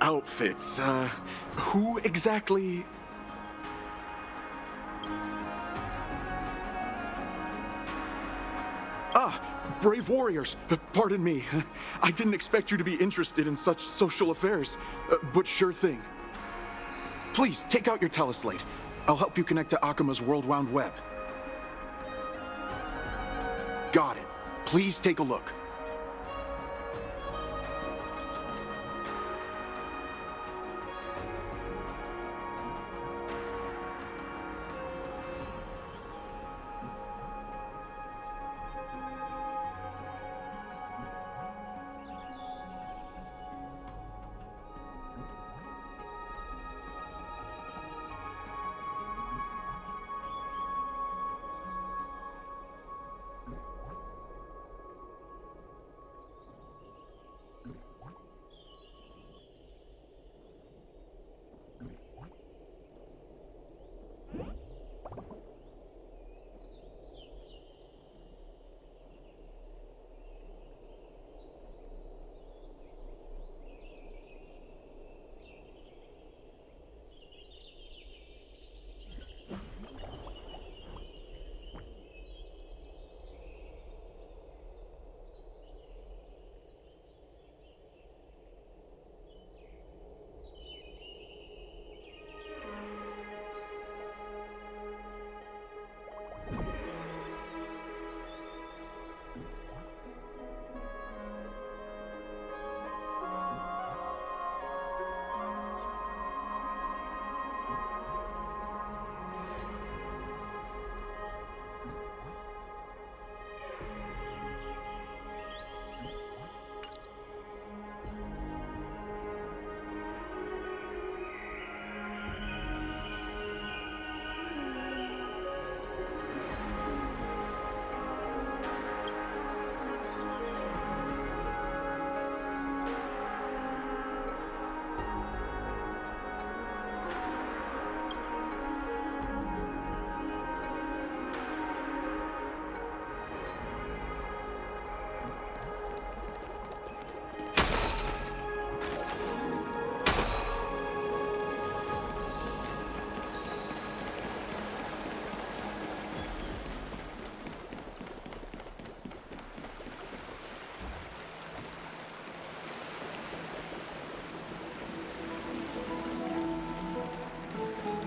outfits. Who exactly... Ah, brave warriors. Pardon me. I didn't expect you to be interested in such social affairs, but sure thing. Please, take out your teleslate. I'll help you connect to Akuma's World Wound Web. Got it. Please take a look.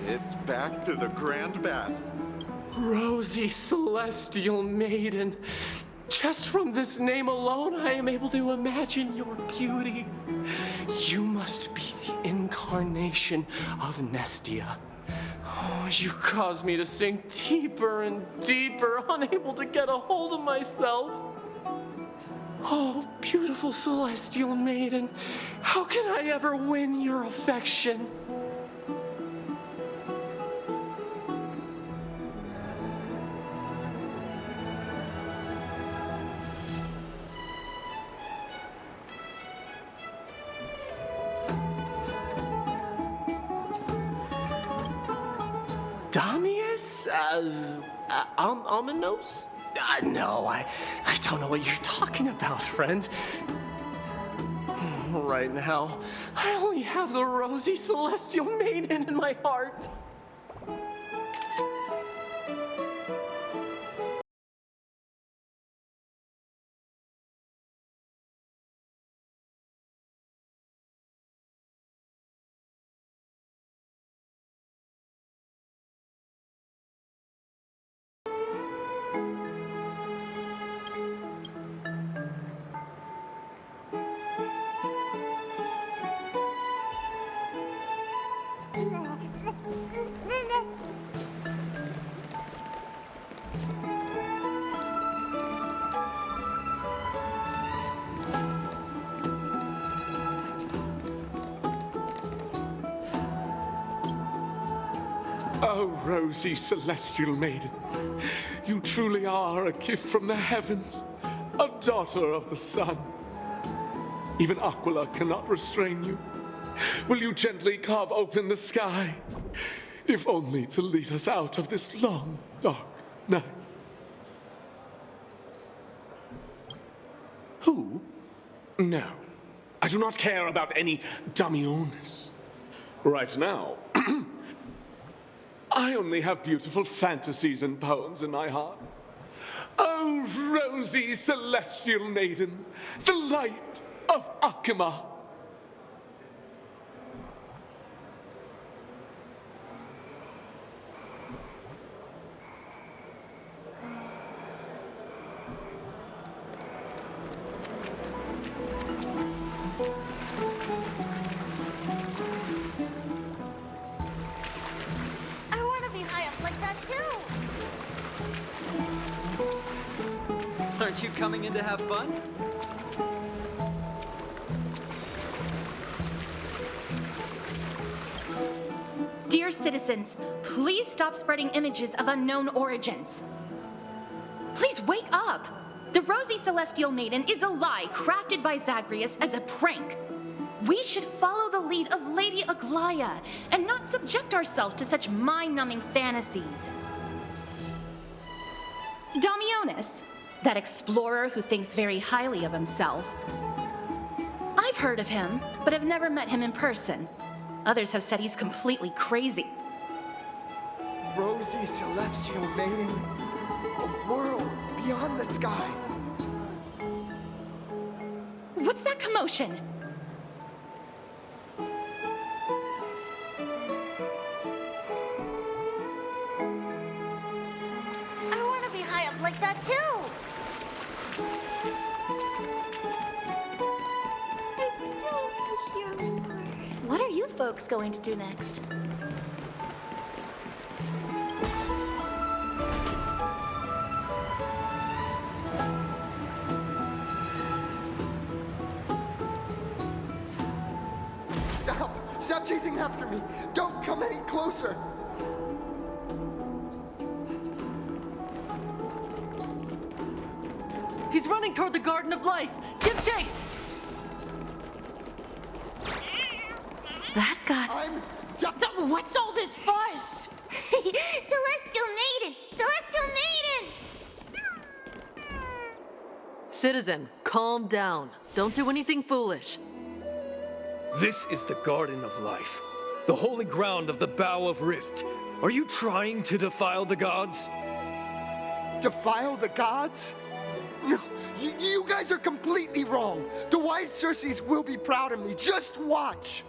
It's back to the Grand Baths. Rosy Celestial Maiden. Just from this name alone, I am able to imagine your beauty. You must be the incarnation of Nestia. Oh, you cause me to sink deeper and deeper, unable to get a hold of myself. Oh, beautiful Celestial Maiden, how can I ever win your affection? Damius? Ominos? No, I don't know what you're talking about, friend. Right now, I only have the rosy celestial maiden in my heart. Oh, rosy celestial maiden, you truly are a gift from the heavens, a daughter of the sun. Even Aquila cannot restrain you. Will you gently carve open the sky, if only to lead us out of this long, dark night? Who? No, I do not care about any Damiones. Right now, I only have beautiful fantasies and poems in my heart. Oh, rosy celestial maiden, the light of Akima. I want to be high up like that too. Aren't you coming in to have fun? Dear citizens, please stop spreading images of unknown origins. Please wake up! The Rosy Celestial Maiden is a lie crafted by Zagreus as a prank. We should follow the lead of Lady Aglaya and not subject ourselves to such mind-numbing fantasies. Damiones, that explorer who thinks very highly of himself. I've heard of him, but have never met him in person. Others have said he's completely crazy. Rosy Celestial Maiden, a world beyond the sky. What's that commotion? I want to be high up like that too. It's still here. What are you folks going to do next? Stop chasing after me. Don't come any closer. He's running toward the Garden of Life. Give chase! That got... What's all this fuss? Celestial Maiden! Celestial Maiden! Citizen, calm down. Don't do anything foolish. This is the Garden of Life, the holy ground of the Bow of Rift. Are you trying to defile the gods? Defile the gods? No, you guys are completely wrong. The wise Circes will be proud of me. Just watch.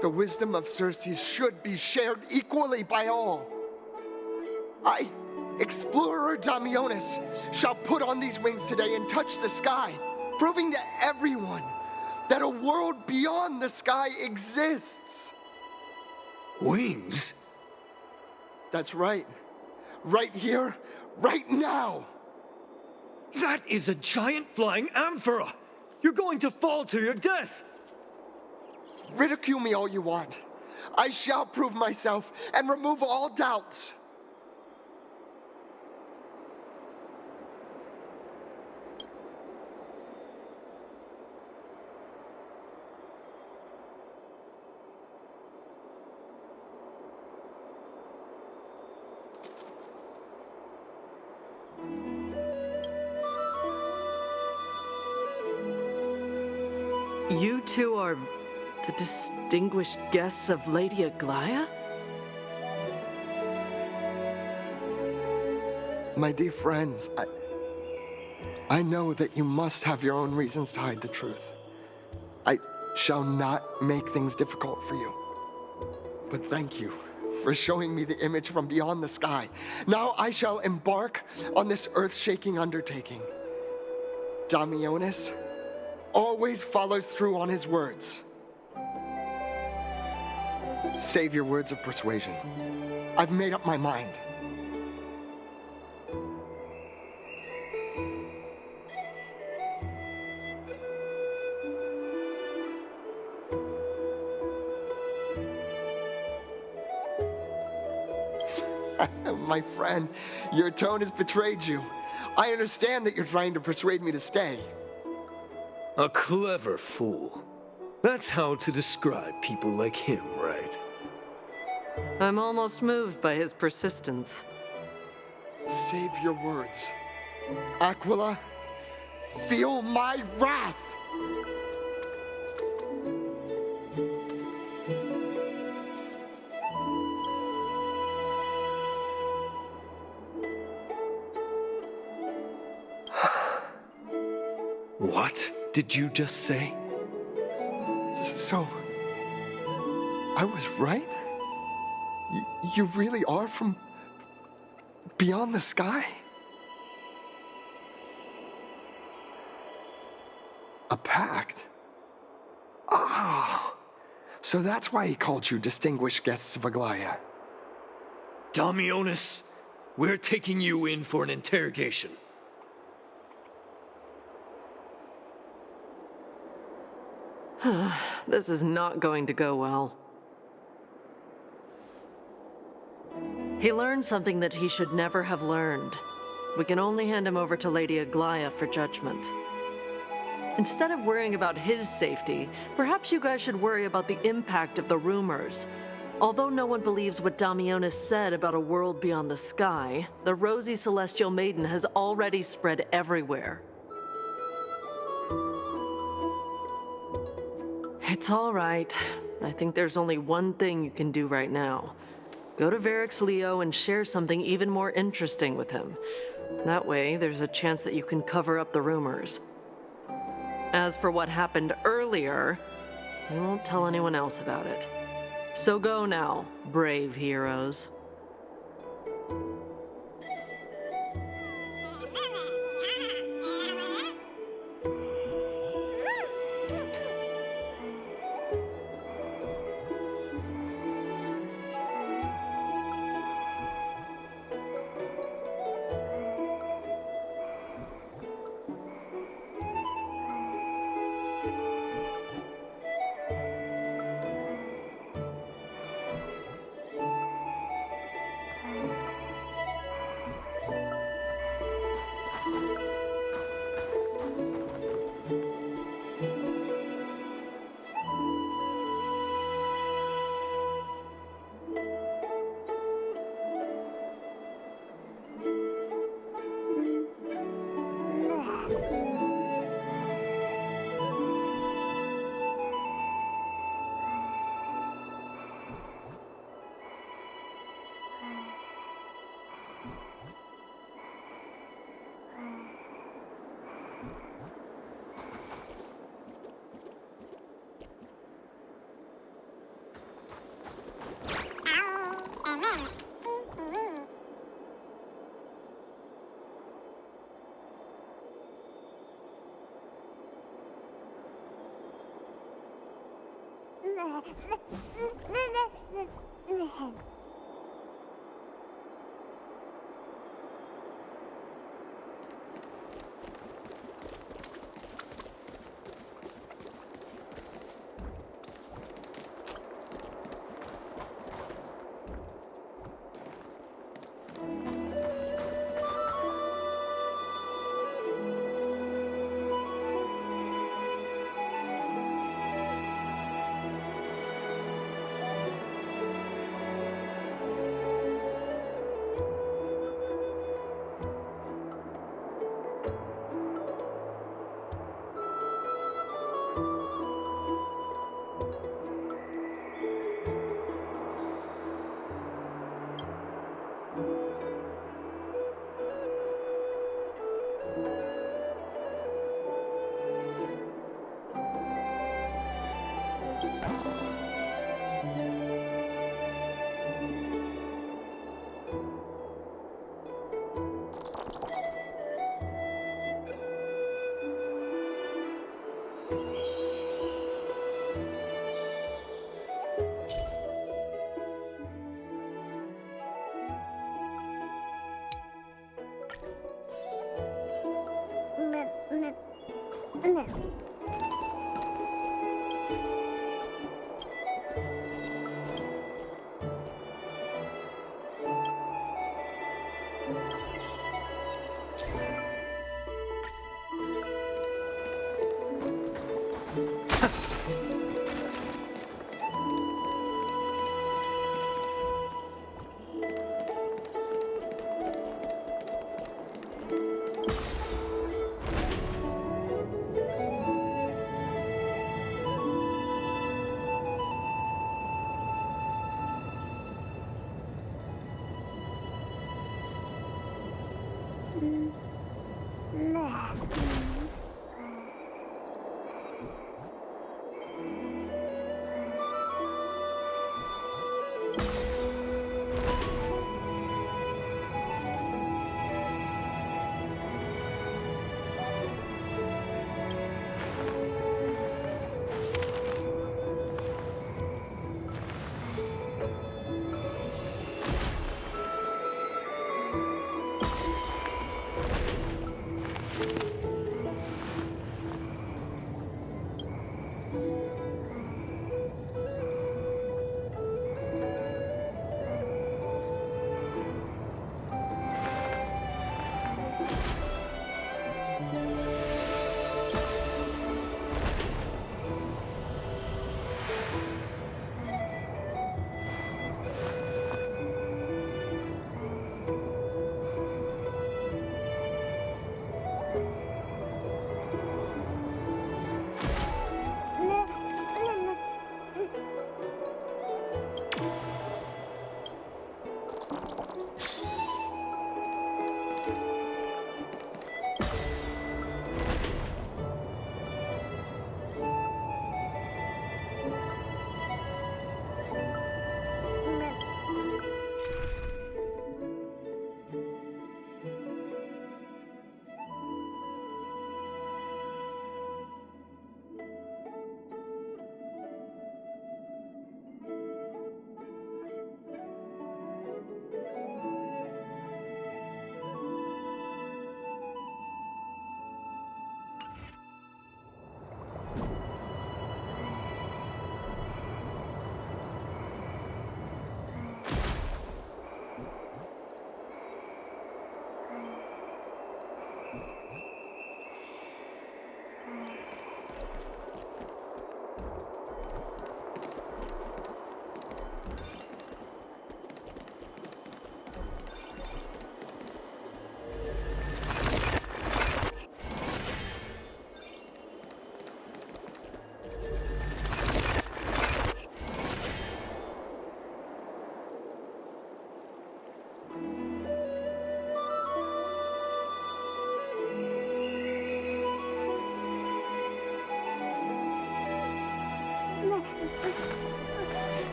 The wisdom of Circes should be shared equally by all. I, Explorer Damiones, shall put on these wings today and touch the sky, proving to everyone that a world beyond the sky exists. Wings? That's right. Right here, right now. That is a giant flying amphora! You're going to fall to your death! Ridicule me all you want. I shall prove myself and remove all doubts. You two are the distinguished guests of Lady Aglaya? My dear friends, I know that you must have your own reasons to hide the truth. I shall not make things difficult for you. But thank you for showing me the image from beyond the sky. Now I shall embark on this earth-shaking undertaking. Damionis always follows through on his words. Save your words of persuasion. I've made up my mind. My friend, your tone has betrayed you. I understand that you're trying to persuade me to stay. A clever fool. That's how to describe people like him, right? I'm almost moved by his persistence. Save your words. Aquila, feel my wrath! What did you just say? So, I was right? You really are from beyond the sky? A pact? Oh, so that's why he called you distinguished guests of Aglaya. Damionis, we're taking you in for an interrogation. This is not going to go well. He learned something that he should never have learned. We can only hand him over to Lady Aglaya for judgment. Instead of worrying about his safety, perhaps you guys should worry about the impact of the rumors. Although no one believes what Damionis said about a world beyond the sky, the rosy celestial maiden has already spread everywhere. It's all right. I think there's only one thing you can do right now. Go to Varix Leo and share something even more interesting with him. That way, there's a chance that you can cover up the rumors. As for what happened earlier, you won't tell anyone else about it. So go now, brave heroes.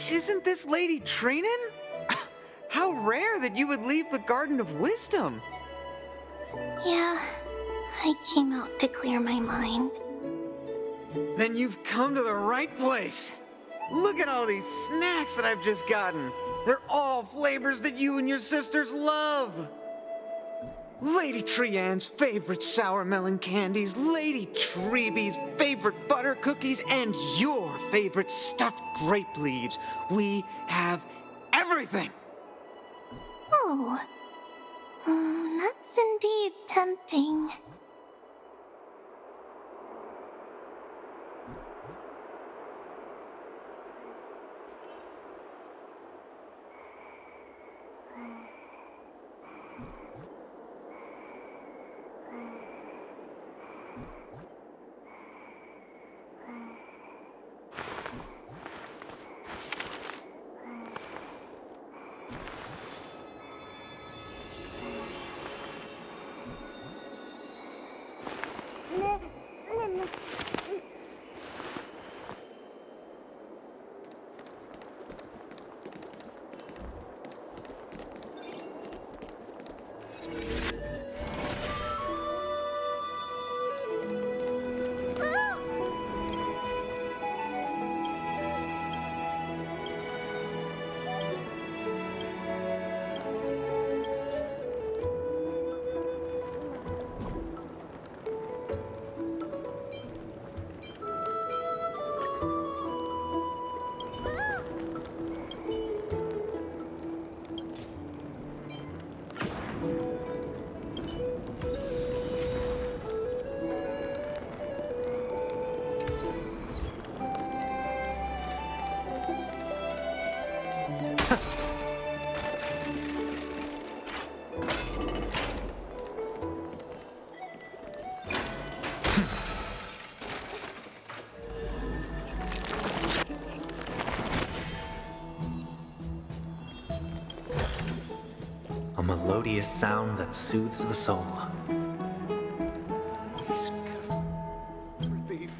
gosh, isn't this Lady Treenan? How rare that you would leave the Garden of Wisdom. Yeah, I came out to clear my mind. Then you've come to the right place. Look at all these snacks that I've just gotten. They're all flavors that you and your sisters love. Lady Treeann's favorite sour melon candies, Lady Treebee's favorite butter cookies, and your favorite stuffed grape leaves. We have everything. Oh, that's indeed tempting. A melodious sound that soothes the soul. Thief.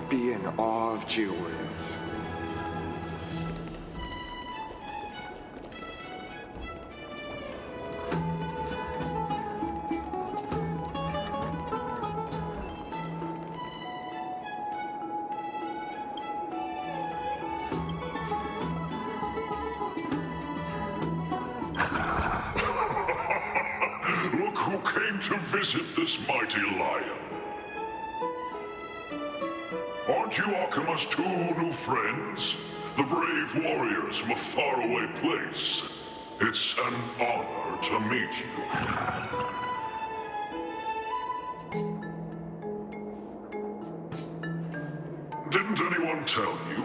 Be in awe of Geowarriors. Look who came to visit this mighty lion. Aren't you Akima's two new friends? The brave warriors from a faraway place. It's an honor to meet you. Didn't anyone tell you?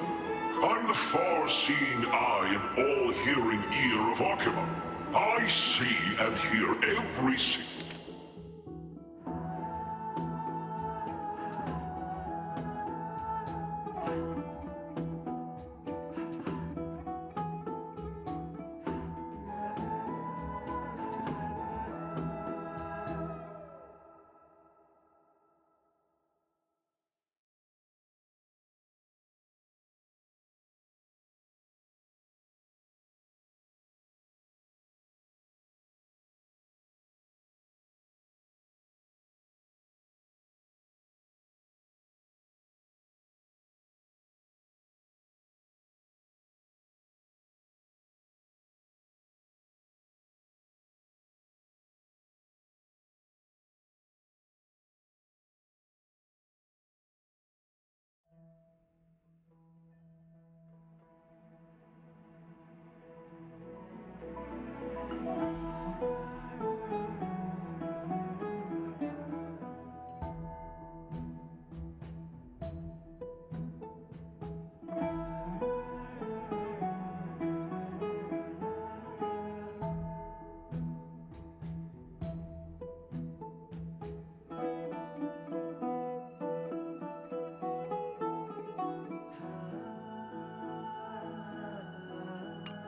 I'm the far-seeing eye and all-hearing ear of Akima. I see and hear every single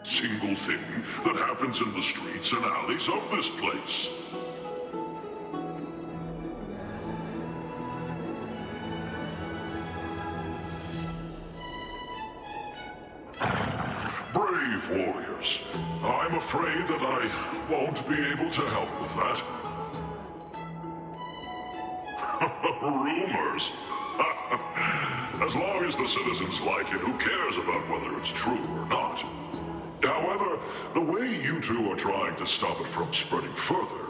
single thing that happens in the streets and alleys of this place. Brave warriors, I'm afraid that I won't be able to help with that. Rumors? As long as the citizens like it, who cares about whether it's true or not? However, the way you two are trying to stop it from spreading further,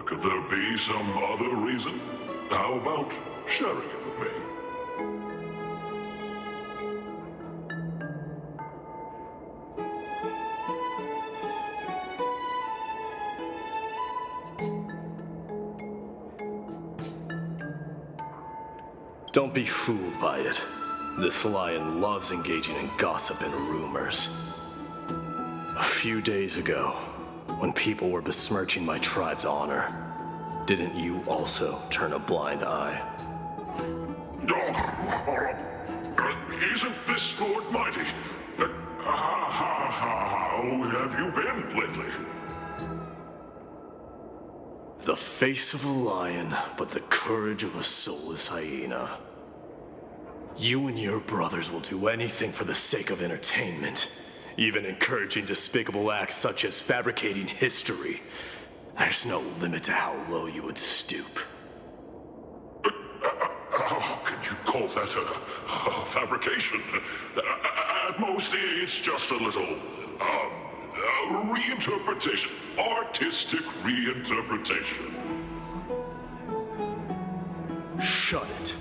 could there be some other reason? How about sharing it with me? Don't be fooled by it. This lion loves engaging in gossip and rumors. A few days ago, when people were besmirching my tribe's honor, didn't you also turn a blind eye? Isn't this Lord Mighty? How have you been lately? The face of a lion, but the courage of a soulless hyena. You and your brothers will do anything for the sake of entertainment, even encouraging despicable acts such as fabricating history. There's no limit to how low you would stoop. How could you call that a fabrication? At most, it's just a little, reinterpretation. Artistic reinterpretation. Shut it.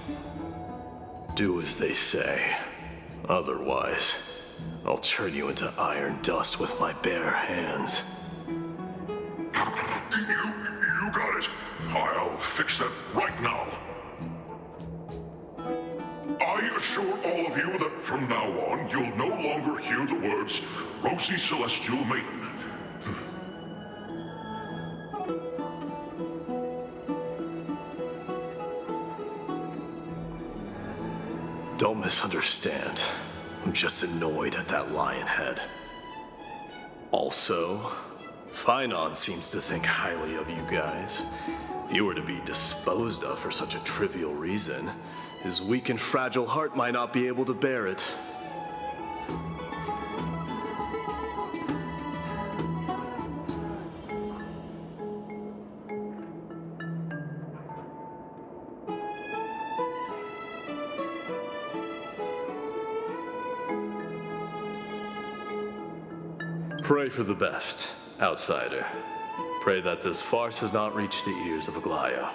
Do as they say. Otherwise, I'll turn you into iron dust with my bare hands. You got it. I'll fix that right now. I assure all of you that from now on, you'll no longer hear the words Rosy Celestial Maiden. Don't misunderstand. I'm just annoyed at that lion head. Also, Phynon seems to think highly of you guys. If you were to be disposed of for such a trivial reason, his weak and fragile heart might not be able to bear it. Pray for the best, outsider. Pray that this farce has not reached the ears of Aglaya.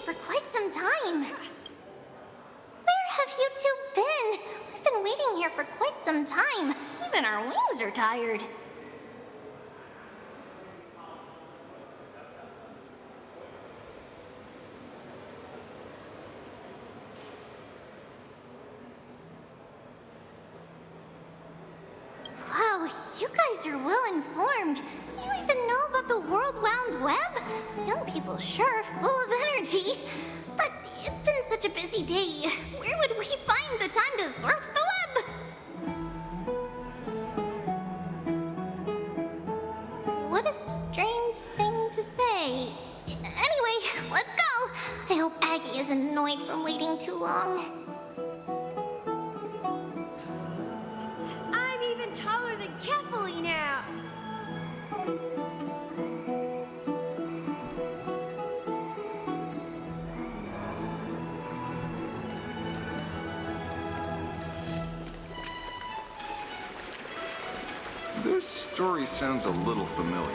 For quite some time. Where have you two been? We've been waiting here for quite some time. Even our wings are tired. Wow, you guys are well informed. You even know about the World Wound Web? Young people sure are full of energy. But it's been such a busy day. Where would we find the time to surf the web? What a strange thing to say. Anyway, let's go. I hope Aggie isn't annoyed from waiting too long. I'm even taller than Kefali now. This story sounds a little familiar.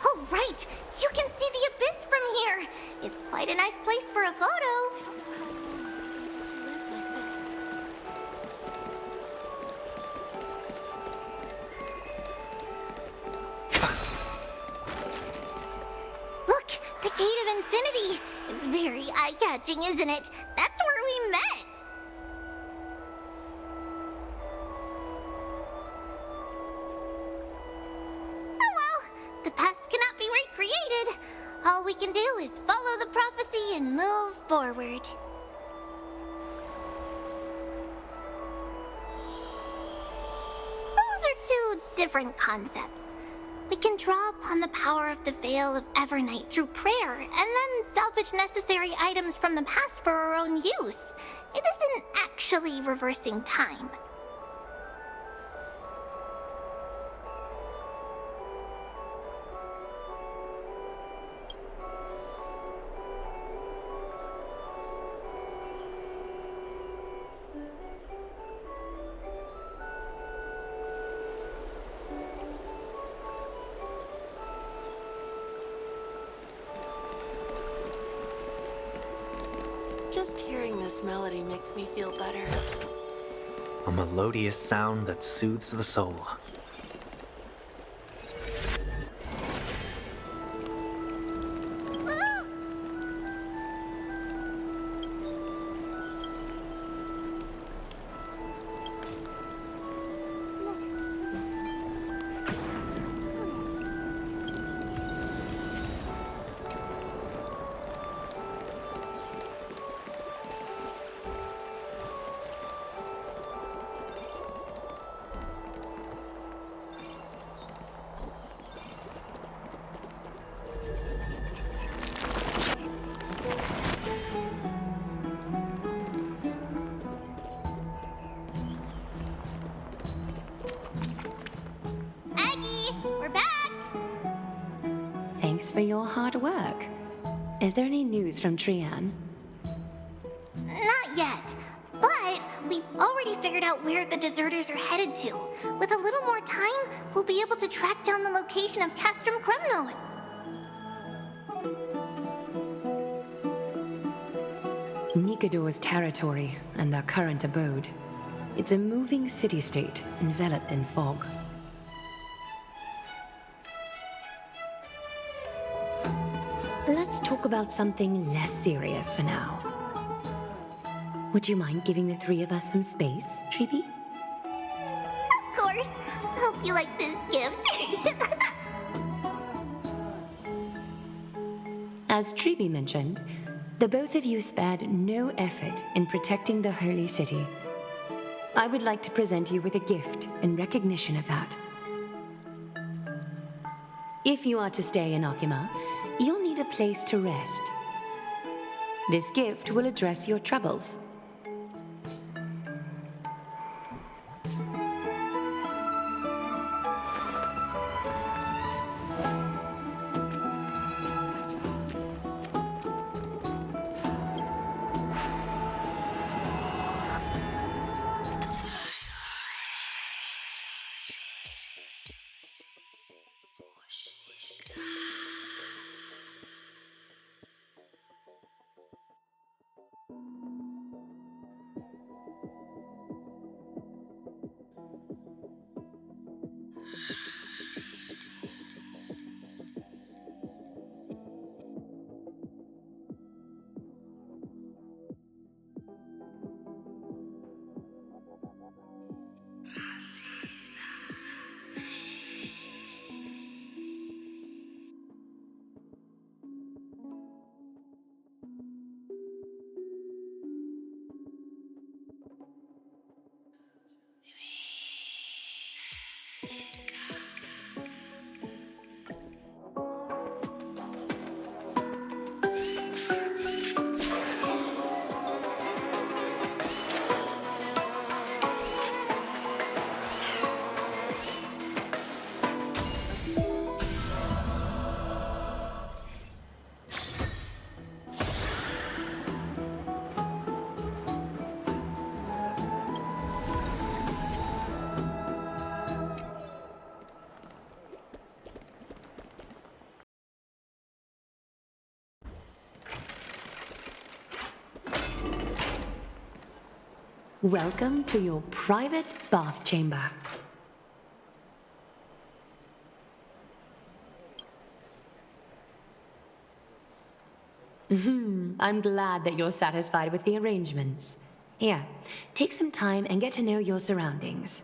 Oh, right! You can see the abyss from here! It's quite a nice place for a photo. Look! The Gate of Infinity! It's very eye-catching, isn't it? That's where we met! Oh well, the past cannot be recreated. All we can do is follow the prophecy and move forward. Those are two different concepts. We can draw upon the power of the Veil of Evernight through prayer, and then salvage necessary items from the past for our own use. It isn't actually reversing time. Just hearing this melody makes me feel better. A melodious sound that soothes the soul. Thanks for your hard work. Is there any news from Trian? Not yet, but we've already figured out where the deserters are headed to. With a little more time, we'll be able to track down the location of Castrum Kremnos. Nikador's territory and their current abode. It's a moving city-state enveloped in fog. Let's talk about something less serious for now. Would you mind giving the three of us some space, Treeby? Of course. Hope you like this gift. As Treeby mentioned, the both of you spared no effort in protecting the holy city. I would like to present you with a gift in recognition of that. If you are to stay in Akima, you'll need a place to rest. This gift will address your troubles. Welcome to your private bath chamber. I'm glad that you're satisfied with the arrangements. Here, take some time and get to know your surroundings.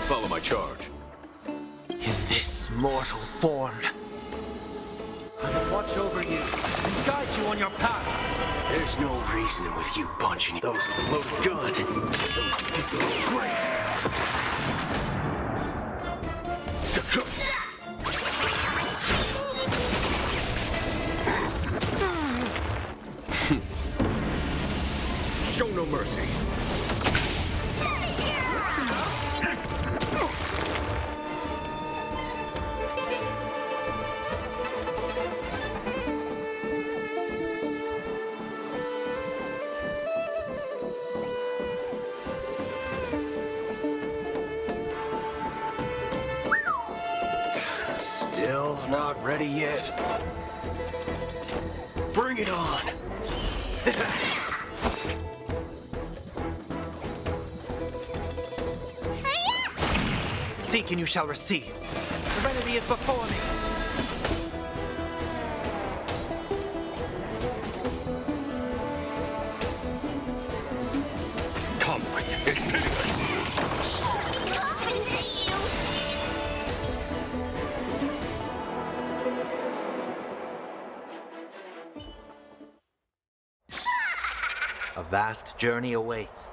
Follow my charge. In this mortal form, I will watch over you and guide you on your path. There's no reasoning with you bunching those with a loaded gun. Those who dig their own grave. Show no mercy. Still not ready yet. Bring it on. Seek and you shall receive. Serenity is before me. vast journey awaits.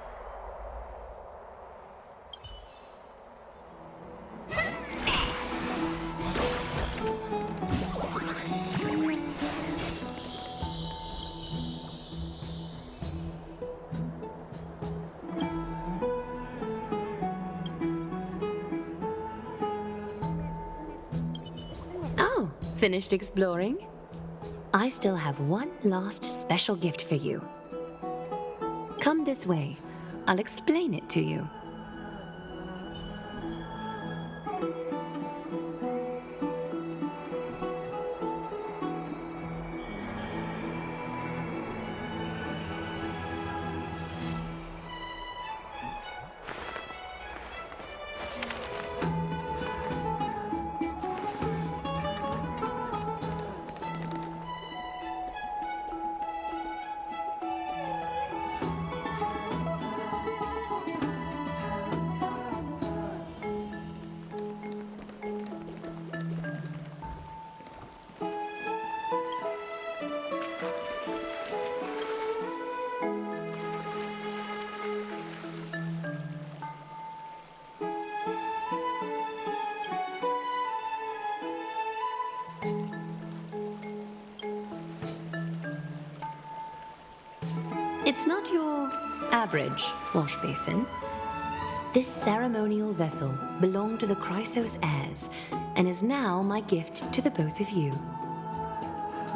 Oh, finished exploring? I still have one last special gift for you. Come this way. I'll explain it to you. It's not your average wash basin. This ceremonial vessel belonged to the Chrysos heirs and is now my gift to the both of you.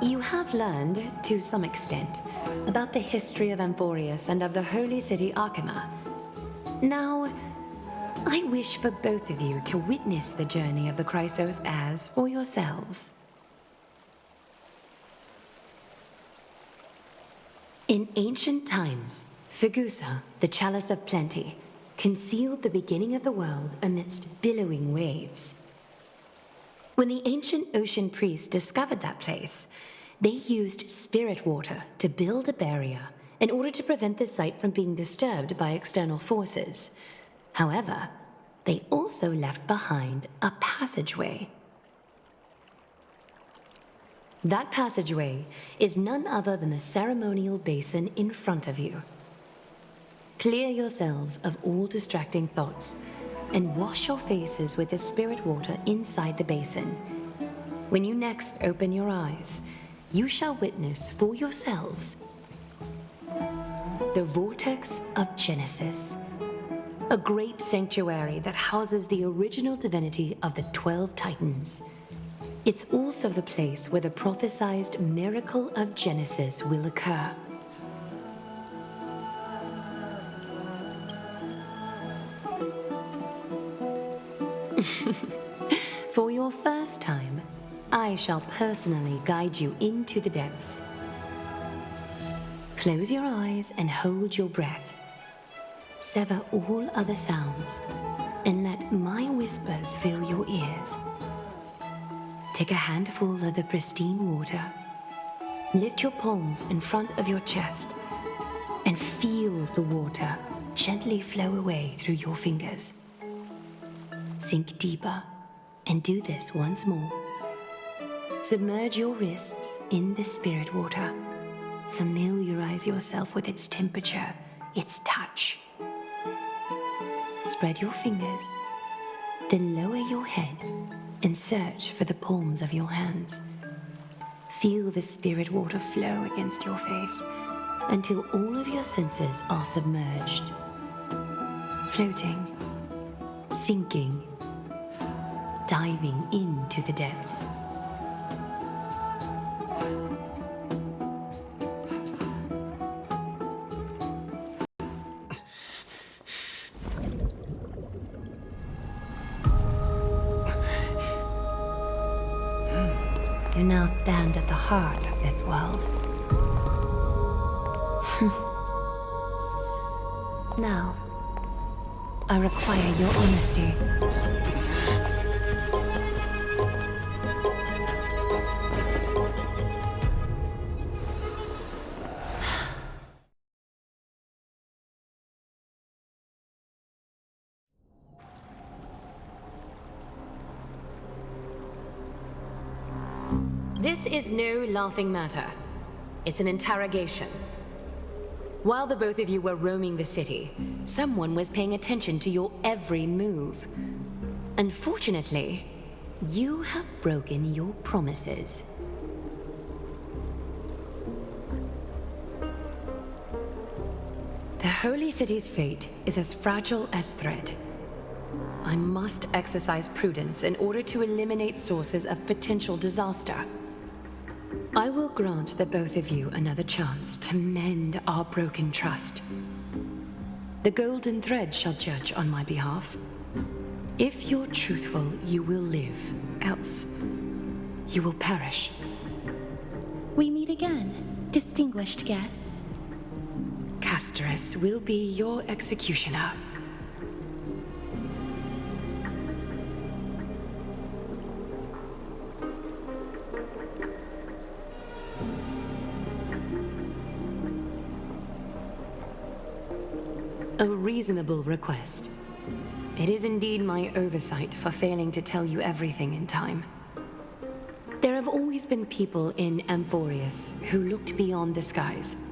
You have learned, to some extent, about the history of Amphorius and of the holy city Arkema. Now, I wish for both of you to witness the journey of the Chrysos heirs for yourselves. In ancient times, Fegusa, the chalice of plenty, concealed the beginning of the world amidst billowing waves. When the ancient ocean priests discovered that place, they used spirit water to build a barrier in order to prevent the site from being disturbed by external forces. However, they also left behind a passageway. That passageway is none other than the ceremonial basin in front of you. Clear yourselves of all distracting thoughts and wash your faces with the spirit water inside the basin. When you next open your eyes, you shall witness for yourselves the Vortex of Genesis, a great sanctuary that houses the original divinity of the 12 Titans. It's also the place where the prophesied miracle of Genesis will occur. For your first time, I shall personally guide you into the depths. Close your eyes and hold your breath. Sever all other sounds and let my whispers fill your ears. Take a handful of the pristine water. Lift your palms in front of your chest and feel the water gently flow away through your fingers. Sink deeper and do this once more. Submerge your wrists in the spirit water. Familiarize yourself with its temperature, its touch. Spread your fingers, then lower your head and search for the palms of your hands. Feel the spirit water flow against your face until all of your senses are submerged. Floating, sinking, diving into the depths. You now stand at the heart of this world. Now, I require your honesty. This is no laughing matter. It's an interrogation. While the both of you were roaming the city, someone was paying attention to your every move. Unfortunately, you have broken your promises. The Holy City's fate is as fragile as thread. I must exercise prudence in order to eliminate sources of potential disaster. I will grant the both of you another chance to mend our broken trust. The golden thread shall judge on my behalf. If you're truthful, you will live. Else, you will perish. We meet again, distinguished guests. Castorus will be your executioner. A reasonable request. It is indeed my oversight for failing to tell you everything in time. There have always been people in Amphorius who looked beyond the skies.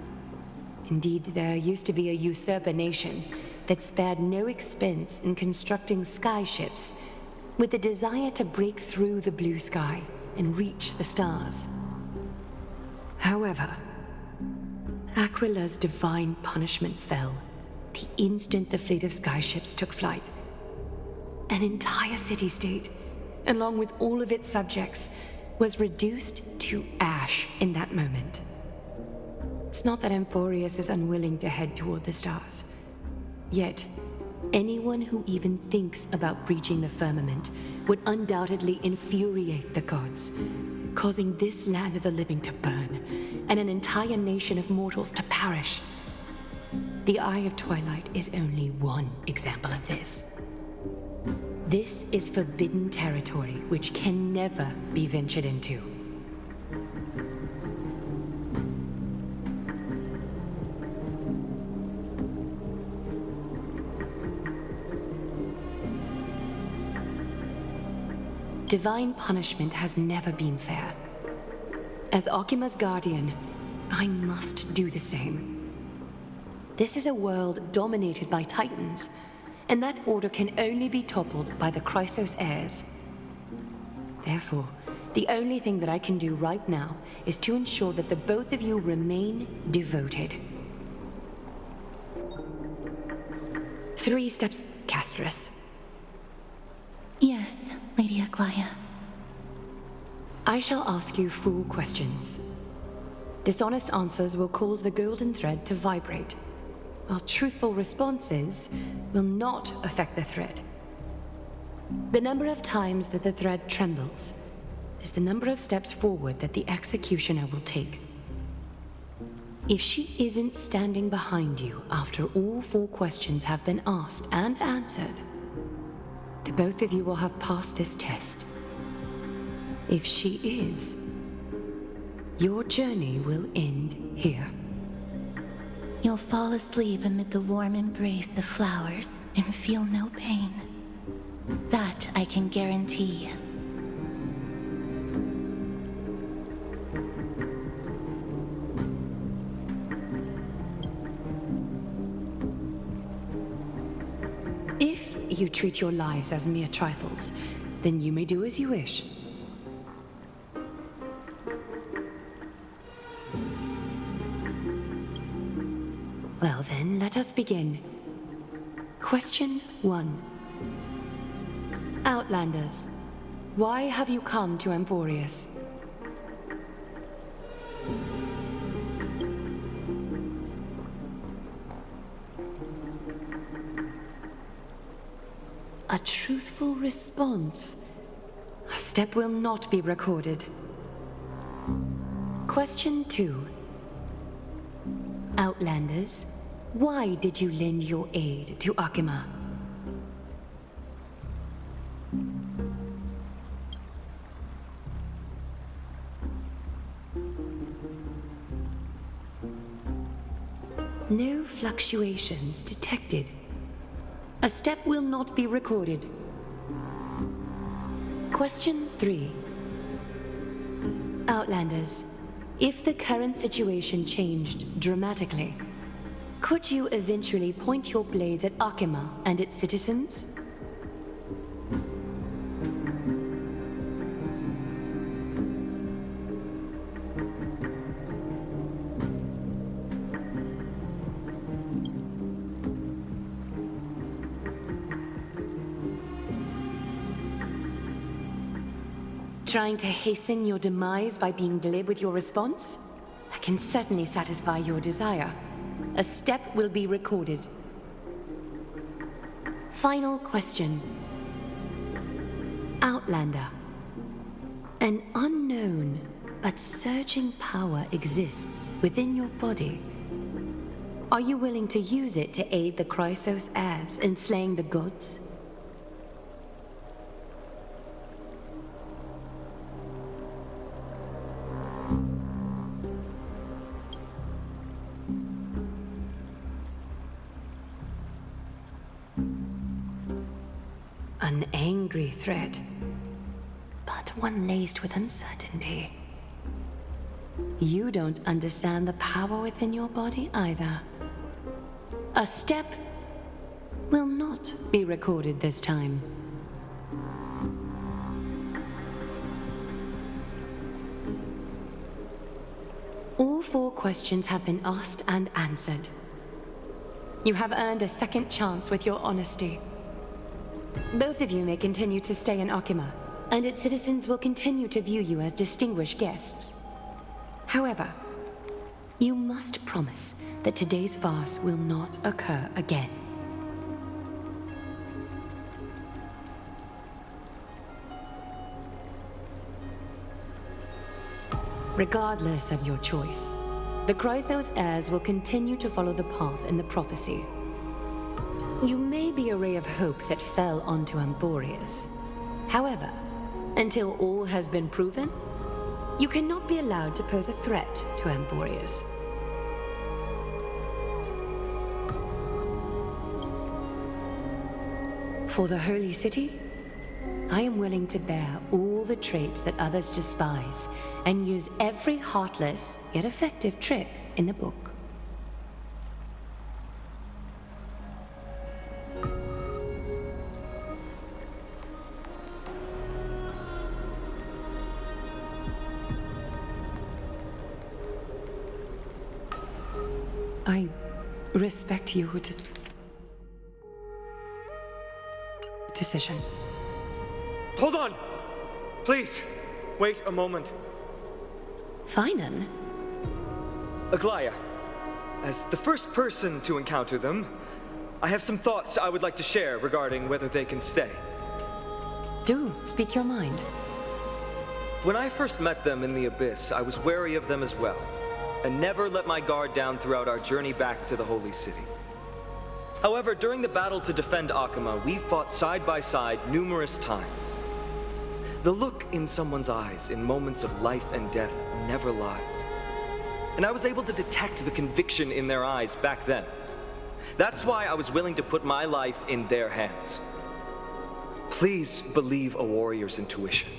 Indeed, there used to be a usurper nation that spared no expense in constructing skyships with the desire to break through the blue sky and reach the stars. However, Aquila's divine punishment fell the instant the fleet of skyships took flight. An entire city-state, along with all of its subjects, was reduced to ash in that moment. It's not that Amphorius is unwilling to head toward the stars. Yet, anyone who even thinks about breaching the firmament would undoubtedly infuriate the gods, causing this land of the living to burn, and an entire nation of mortals to perish. The Eye of Twilight is only one example of this. This is forbidden territory which can never be ventured into. Divine punishment has never been fair. As Okima's guardian, I must do the same. This is a world dominated by Titans, and that order can only be toppled by the Chrysos heirs. Therefore, the only thing that I can do right now is to ensure that the both of you remain devoted. 3 steps, Castorus. Yes, Lady Aglaia. I shall ask you 4 questions. Dishonest answers will cause the golden thread to vibrate, while truthful responses will not affect the thread. The number of times that the thread trembles is the number of steps forward that the executioner will take. If she isn't standing behind you after all 4 questions have been asked and answered, the both of you will have passed this test. If she is, your journey will end here. You'll fall asleep amid the warm embrace of flowers and feel no pain. That I can guarantee. If you treat your lives as mere trifles, then you may do as you wish. Well then, let us begin. Question 1. Outlanders, why have you come to Amphorius? A truthful response. A step will not be recorded. Question 2. Outlanders, why did you lend your aid to Okima? No fluctuations detected. A step will not be recorded. Question 3. Outlanders, if the current situation changed dramatically, Could you eventually point your blades at Akima and its citizens? Trying to hasten your demise by being glib with your response? That can certainly satisfy your desire. A step will be recorded. Final question. Outlander. An unknown but surging power exists within your body. Are you willing to use it to aid the Chrysos heirs in slaying the gods? An angry threat, but one laced with uncertainty. You don't understand the power within your body either. A step will not be recorded this time. All 4 questions have been asked and answered. You have earned a second chance with your honesty. Both of you may continue to stay in Akima, and its citizens will continue to view you as distinguished guests. However, you must promise that today's farce will not occur again. Regardless of your choice, the Chrysos heirs will continue to follow the path in the prophecy. You may be a ray of hope that fell onto Amborius. However, until all has been proven, you cannot be allowed to pose a threat to Amborius. For the Holy City, I am willing to bear all the traits that others despise and use every heartless yet effective trick in the book. I respect your decision. Hold on! Please, wait a moment. Finan? Aglaya, as the first person to encounter them, I have some thoughts I would like to share regarding whether they can stay. Do speak your mind. When I first met them in the Abyss, I was wary of them as well, and never let my guard down throughout our journey back to the Holy City. However, during the battle to defend Akima, we fought side by side numerous times. The look in someone's eyes in moments of life and death never lies. And I was able to detect the conviction in their eyes back then. That's why I was willing to put my life in their hands. Please believe a warrior's intuition.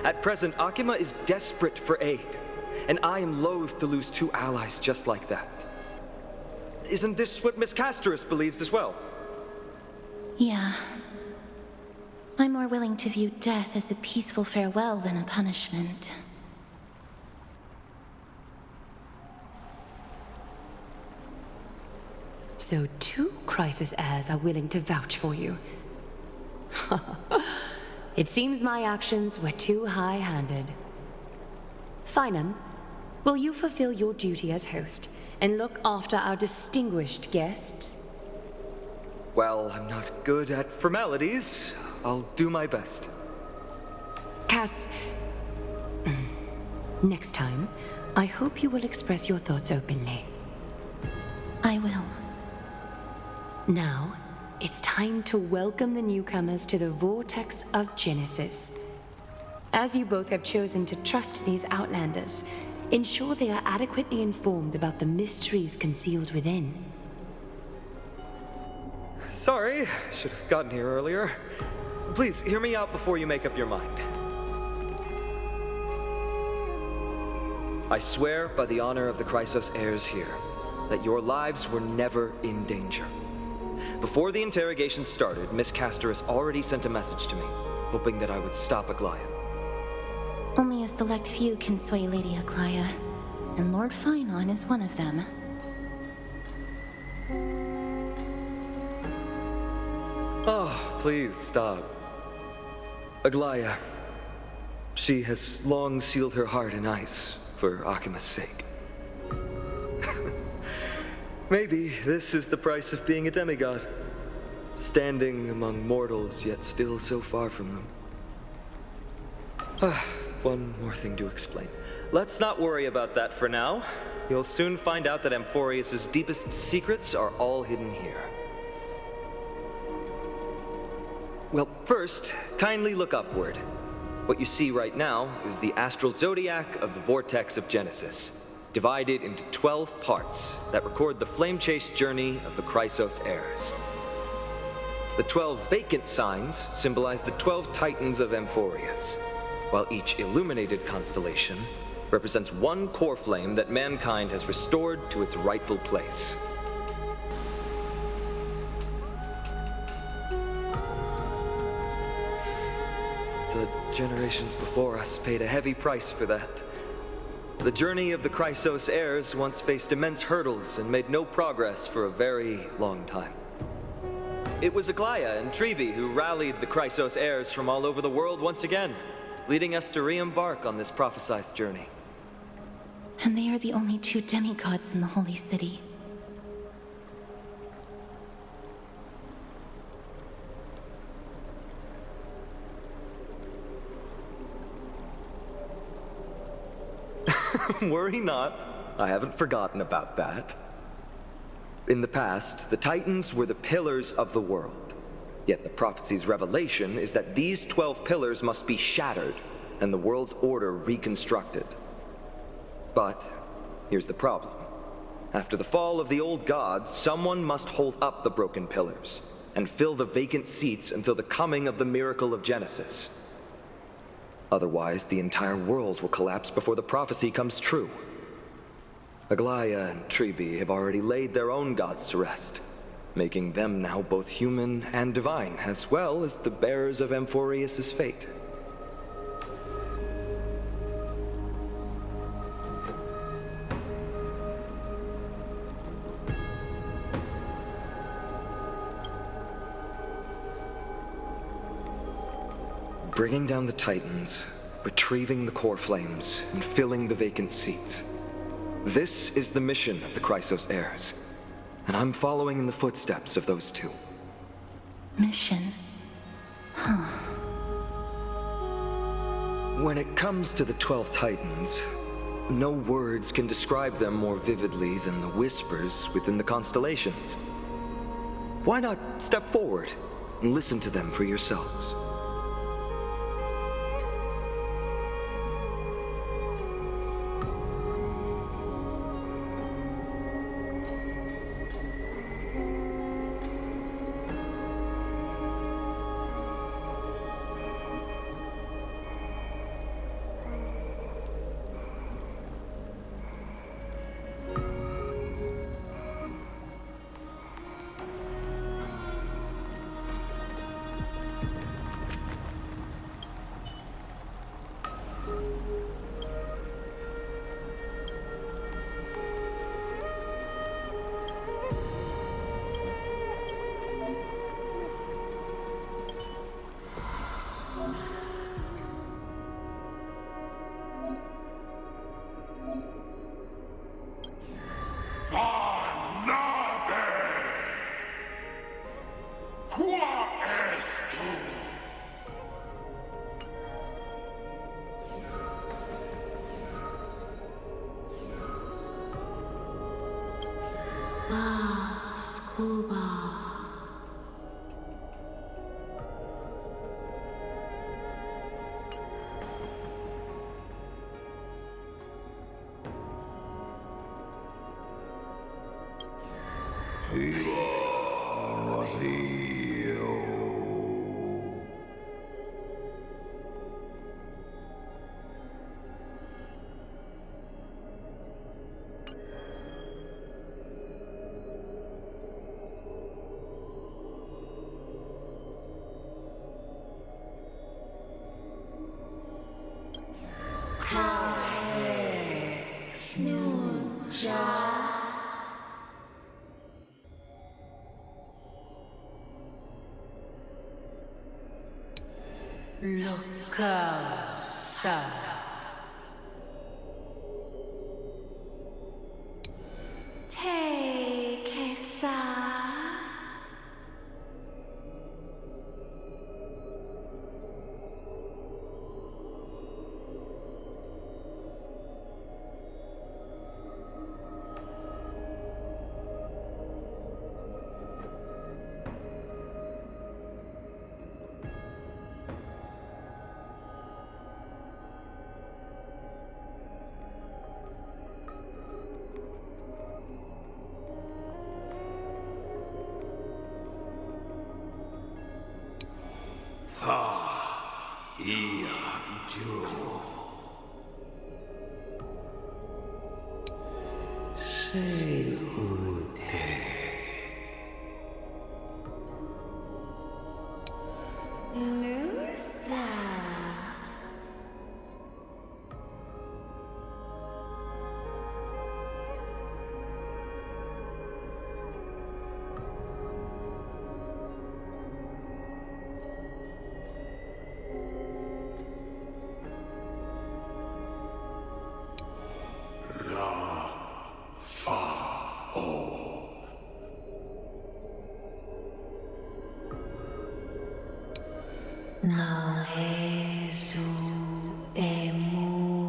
At present, Akima is desperate for aid, and I am loath to lose 2 allies just like that. Isn't this what Miss Casterus believes as well? Yeah. I'm more willing to view death as a peaceful farewell than a punishment. So 2 Chrysos heirs are willing to vouch for you. It seems my actions were too high-handed. Finan, will you fulfill your duty as host and look after our distinguished guests? Well, I'm not good at formalities. I'll do my best. Cass, next time, I hope you will express your thoughts openly. I will. Now, it's time to welcome the newcomers to the Vortex of Genesis. As you both have chosen to trust these Outlanders, ensure they are adequately informed about the mysteries concealed within. Sorry, should have gotten here earlier. Please, hear me out before you make up your mind. I swear by the honor of the Chrysos heirs here, that your lives were never in danger. Before the interrogation started, Miss Castor has already sent a message to me, hoping that I would stop Aglaia. Only a select few can sway Lady Aglaia, and Lord Finon is one of them. Oh, please stop. Aglaia, she has long sealed her heart in ice for Akima's sake. Maybe this is the price of being a demigod. Standing among mortals, yet still so far from them. One more thing to explain. Let's not worry about that for now. You'll soon find out that Amphorius's deepest secrets are all hidden here. Well, first, kindly look upward. What you see right now is the astral zodiac of the vortex of Genesis, divided into 12 parts that record the flame-chased journey of the Chrysos heirs. The 12 vacant signs symbolize the 12 titans of Amphorius, while each illuminated constellation represents one core flame that mankind has restored to its rightful place. The generations before us paid a heavy price for that. The journey of the Chrysos heirs once faced immense hurdles and made no progress for a very long time. It was Aglaia and Trebi who rallied the Chrysos heirs from all over the world once again, leading us to re-embark on this prophesized journey. And they are the only 2 demigods in the Holy City. Worry not. I haven't forgotten about that. In the past, the Titans were the pillars of the world. Yet the prophecy's revelation is that these 12 pillars must be shattered and the world's order reconstructed. But here's the problem. After the fall of the old gods, someone must hold up the broken pillars and fill the vacant seats until the coming of the miracle of Genesis. Otherwise, the entire world will collapse before the prophecy comes true. Aglaia and Trebi have already laid their own gods to rest, making them now both human and divine, as well as the bearers of Amphorius's fate. Bringing down the Titans, retrieving the core flames, and filling the vacant seats. This is the mission of the Chrysos heirs, and I'm following in the footsteps of those 2. Mission? Huh. When it comes to the 12 Titans, no words can describe them more vividly than the whispers within the constellations. Why not step forward and listen to them for yourselves? Lucaosa. Take esa. No Jesu emura.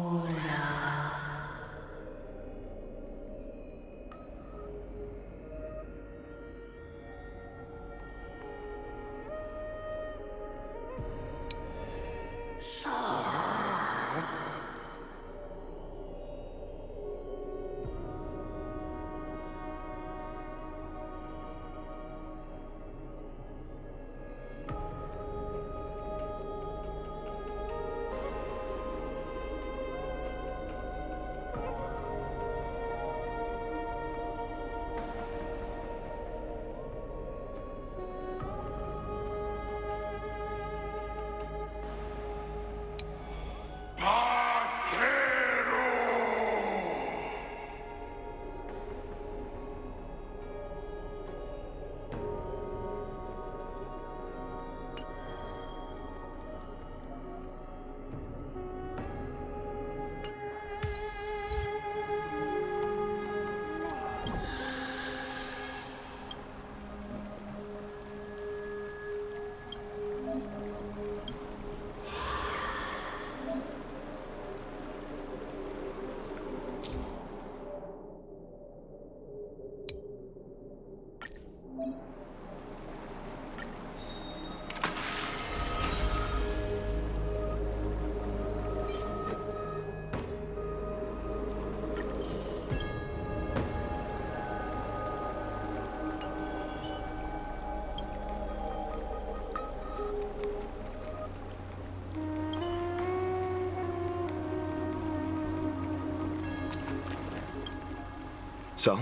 So,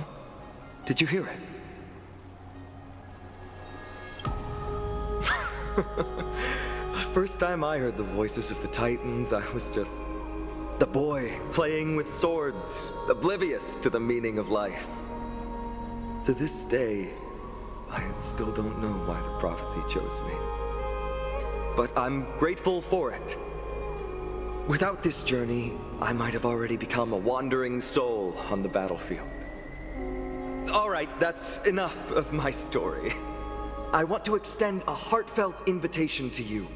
did you hear it? The first time I heard the voices of the Titans, I was just the boy playing with swords, oblivious to the meaning of life. To this day, I still don't know why the prophecy chose me. But I'm grateful for it. Without this journey, I might have already become a wandering soul on the battlefield. All right, that's enough of my story. I want to extend a heartfelt invitation to you.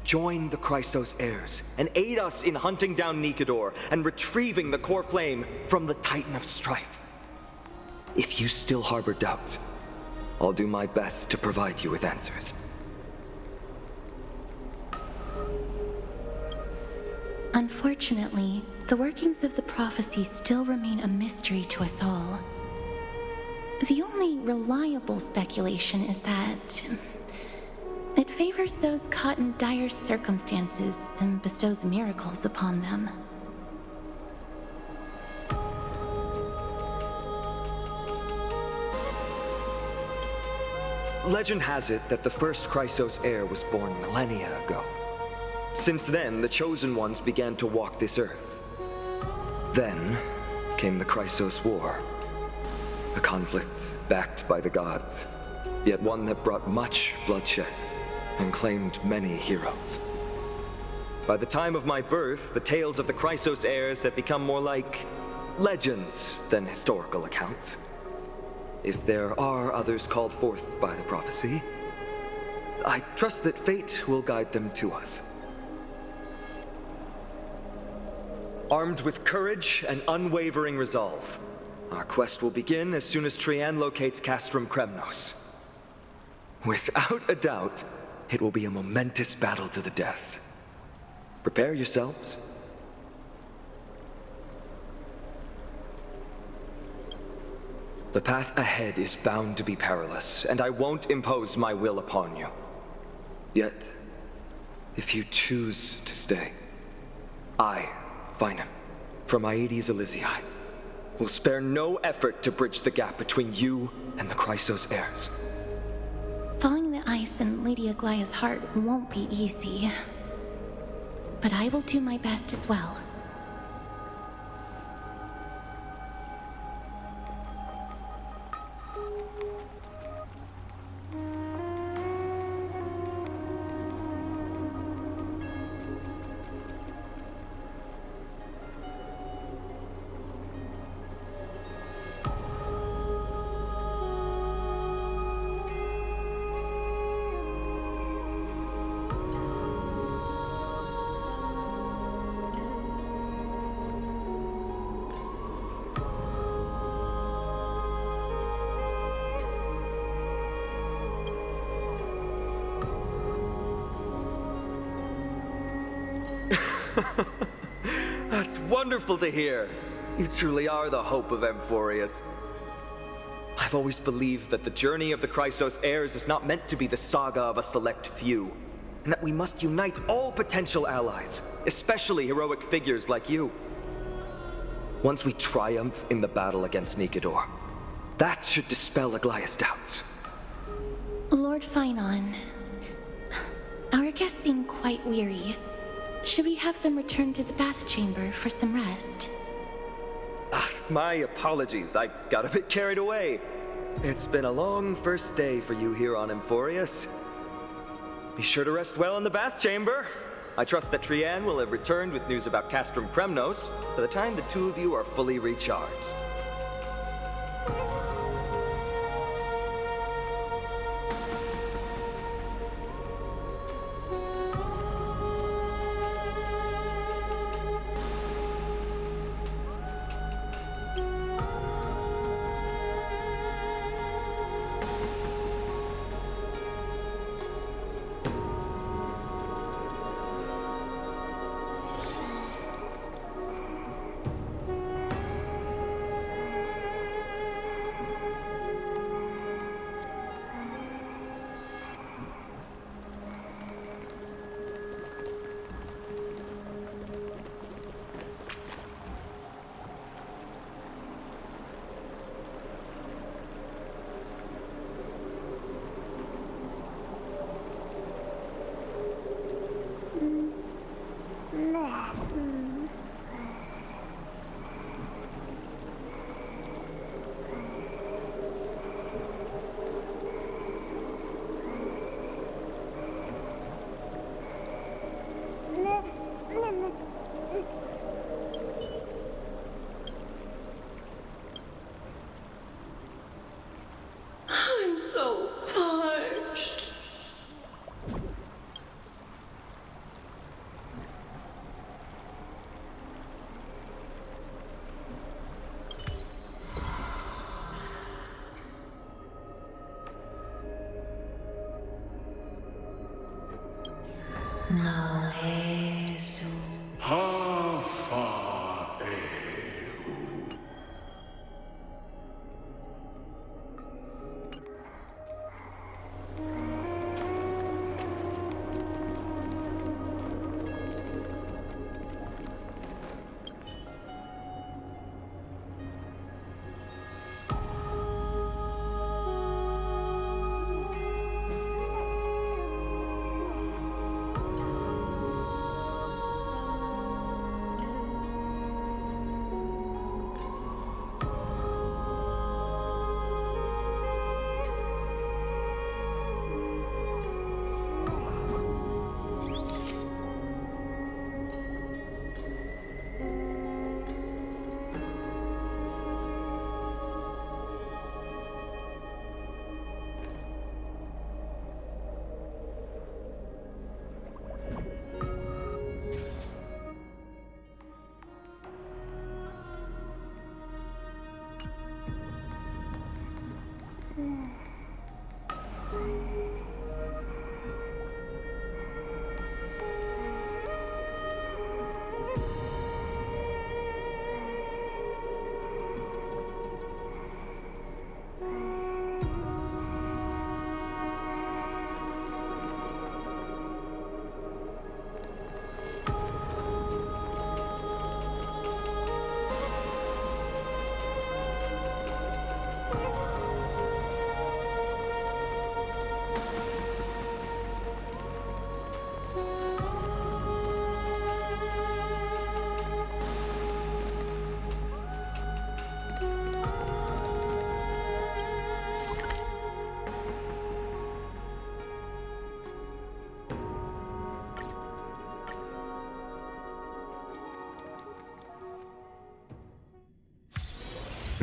Join the Christos heirs and aid us in hunting down Nikedor and retrieving the core flame from the Titan of Strife. If you still harbor doubts, I'll do my best to provide you with answers. Unfortunately, the workings of the prophecy still remain a mystery to us all. The only reliable speculation is that it favors those caught in dire circumstances and bestows miracles upon them. Legend has it that the first Christos heir was born millennia ago. Since then, the Chosen Ones began to walk this earth. Then came the Christos War. A conflict backed by the gods, yet one that brought much bloodshed and claimed many heroes. By the time of my birth, the tales of the Chrysos heirs had become more like legends than historical accounts. If there are others called forth by the prophecy, I trust that fate will guide them to us. Armed with courage and unwavering resolve, our quest will begin as soon as Trian locates Castrum Kremnos. Without a doubt, it will be a momentous battle to the death. Prepare yourselves. The path ahead is bound to be perilous, and I won't impose my will upon you. Yet, if you choose to stay, I, Finam, from Aedes Elysiae, will spare no effort to bridge the gap between you and the Chrysos heirs. Thawing the ice in Lady Aglaya's heart won't be easy. But I will do my best as well. That's wonderful to hear. You truly are the hope of Amphorius. I've always believed that the journey of the Chrysos heirs is not meant to be the saga of a select few, and that we must unite all potential allies, especially heroic figures like you. Once we triumph in the battle against Nikedor, that should dispel Aglaya's doubts. Lord Finon, our guests seem quite weary. Should we have them return to the bath chamber for some rest? My apologies, I got a bit carried away. It's been a long first day for you here on Amphorius. Be sure to rest well in the bath chamber. I trust that Trian will have returned with news about Castrum Kremnos by the time the two of you are fully recharged. I'm so parched. No Jesús.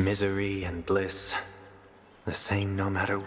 Misery and bliss, the same no matter